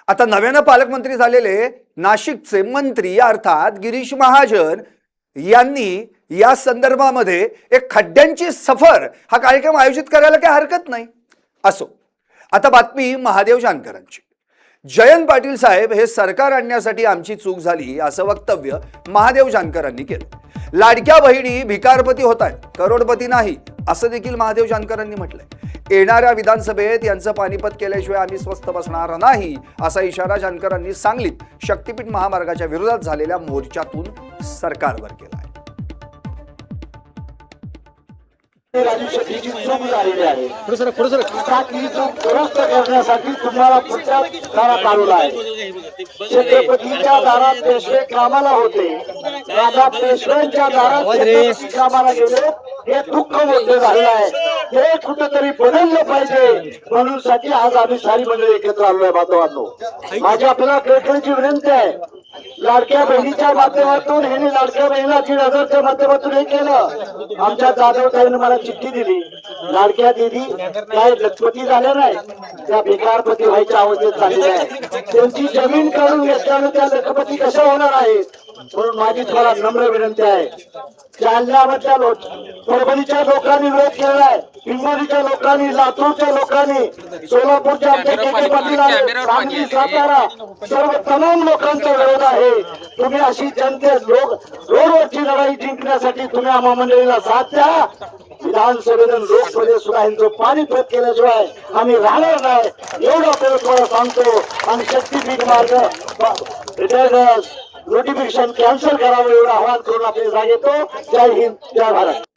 आता नव्यानं पालकमंत्री झालेले नाशिकचे मंत्री अर्थात गिरीश महाजन यांनी या संदर्भामध्ये एक खड्ड्यांची सफर हा कार्यक्रम आयोजित करायला काही हरकत नाही। असो, आता बातमी महादेव जानकरांची। जयंत पाटील साहेब हे सरकार आणण्यासाठी आमची चूक झाली असं वक्तव्य महादेव जानकरांनी केलं। लाडक्या बहिणी भिकारपती होतायत, करोडपती नाही असं देखील महादेव जानकरांनी म्हटलंय। येणाऱ्या विधानसभेत यांचं पानिपत केल्याशिवाय आम्ही स्वस्थ बसणार नाही असा इशारा जानकरांनी सांगलीत शक्तीपीठ महामार्गाच्या विरोधात झालेल्या मोर्चातून सरकारवर केला आहे। तुम्हाला पुढच्या दारात लावला आहे। छत्रपतीच्या दारात पेशवे कामाला होते, आता पेशव्यांच्या दारात कामाला गेले, हे दुःख मोठं झालं आहे। हे कुठंतरी बदललं पाहिजे म्हणून साठी आज आम्ही सारी मंडळी एकत्र आलोय। बांधवांनो, माझी आपल्याला कळकळीची विनंती आहे, लाडक्या बहिणीच्या माध्यमातून हे लाडक्या बहिणीला 1,000च्या माध्यमातून हे केलं। आमच्या जाधवताईने मला चिठ्ठी दिली, लाडक्या दिदी काय लखपती झाल्या नाही, त्या बेकारपती व्हायच्या अवस्थेत झालेल्या आहे। त्यांची जमीन काढून घेतल्यानं त्या लखपती कशा होणार आहेत म्हणून माझी तुम्हाला नम्र विनंती आहे। जालन्यामधल्या परभणीच्या लोकांनी विरोध केलाय, हिंगोलीच्या लोकांनी, लातूरच्या लोकांनी, सोलापूरच्या सांगली, सातारा सर्व तमाम लोकांचा विरोध आहे। तुम्ही अशी जनते रोडवरची लढाई जिंकण्यासाठी तुम्ही आम्हा मंडळीला साथ द्या। विधानसभेत लोकसभेत सुद्धा यांचं पानिपत केल्याशिवाय आम्ही राहणार नाही एवढं आपल्याला तुम्हाला सांगतो। आणि शक्तीपीठ मार्ग नोटिफिकेशन कॅन्सल करावं एवढं आवाहन करून आपली जाग येतो। जय हिंद, जय भारत।